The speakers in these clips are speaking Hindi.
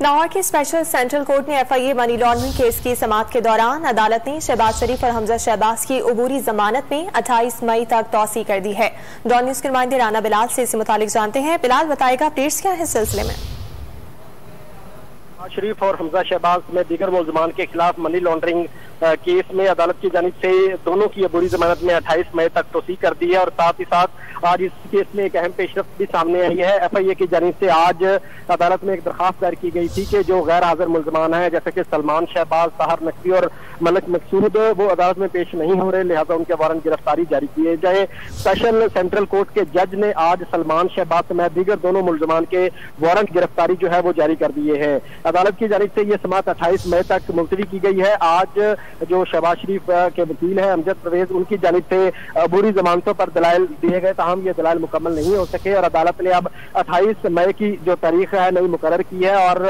लाहौर के स्पेशल सेंट्रल कोर्ट ने FIA मनी लॉन्ड्रिंग केस की समाअत के दौरान अदालत ने शहबाज शरीफ और हमजा शहबाज की अबूरी जमानत में 28 मई तक तौसी कर दी है। डॉन न्यूज के नुमाइंदे राना बिलाल से इसी मुतालिक जानते हैं। बिलाल बताएगा अपडेट्स क्या है इस सिलसिले में। शरीफ और हमजा शहबाज में दीगर मुलजमान के खिलाफ मनी लॉन्ड्रिंग केस में अदालत की जानिब से दोनों की अबूरी जमानत में 28 मई तक तोसी कर दी है और साथ ही साथ आज इस केस में एक अहम पेशरफ्त भी सामने आई है। FIA की जानिब से आज अदालत में एक दरखास्त दायर की गई थी कि जो गैर हाजिर मुलजमान है जैसे कि सलमान शहबाज, ताहर नकवी और मलिक मकसूद, वो अदालत में पेश नहीं हो रहे, लिहाजा उनके वारंट गिरफ्तारी जारी किए जाए। स्पेशल सेंट्रल कोर्ट के जज ने आज सलमान शहबाज समेत दीगर दोनों मुलजमान के वारंट गिरफ्तारी जो है वो जारी कर दिए हैं। अदालत की जानिब से ये समाअत 28 मई तक मुलतवी की गई है। आज जो शहबाज शरीफ के वकील है अमजद परवेज, उनकी जानिब से अबूरी जमानतों पर दलाइल दिए गए, ताहम ये दलाइल मुकम्मल नहीं हो सके और अदालत ने अब 28 मई की जो तारीख है नई मुकर्रर की है और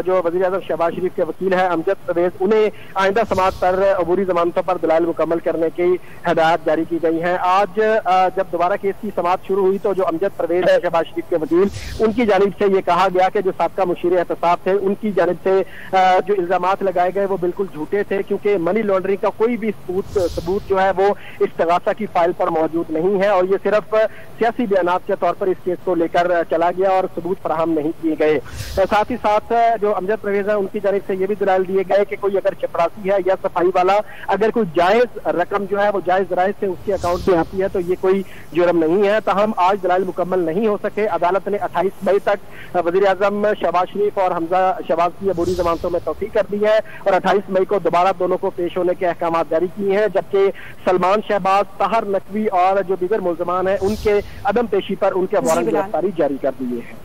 जो वज़ीर आज़म शहबाज शरीफ के वकील है अमजद परवेज, उन्हें आइंदा समाअत पर अबूरी जमानतों पर दलाइल मुकम्मल करने की हिदायत जारी की गई है। आज जब दोबारा केस की समाअत शुरू हुई तो जो अमजद परवेज है शहबाज शरीफ के वकील, उनकी जानिब से ये कहा गया कि जो साबका मुशीर एहतसाब थे उनकी जानिब से जो इल्जामात लगाए गए वो बिल्कुल झूठे थे, क्योंकि मनी लॉन्ड्रिंग का कोई भी सबूत जो है वो इस्तगासा की फाइल पर मौजूद नहीं है और ये सिर्फ सियासी बयानात के तौर पर इस केस को लेकर चला गया और सबूत फराहम नहीं किए गए। साथ ही साथ जो अमजद परवेज है उनकी जानिब से ये भी दलाइल दिए गए कि कोई अगर चपरासी है या सफाई वाला अगर कोई जायज रकम जो है वो जायज राय से उसके अकाउंट में आती है तो ये कोई जुर्म नहीं है। ताहम आज दलाइल मुकम्मल नहीं हो सके। अदालत ने 28 मई तक वज़ीर आज़म शहबाज शरीफ और हमजा शहबाज की अबूरी जमानतों में तौसीक कर दी है और 28 मई को दोबारा दोनों को पेश होने के अहकाम जारी किए हैं, जबकि सलमान शहबाज, ताहर नकवी और जो दीगर मुलजमान हैं उनके अदम पेशी पर उनके वारंट गिरफ्तारी जारी कर दिए हैं।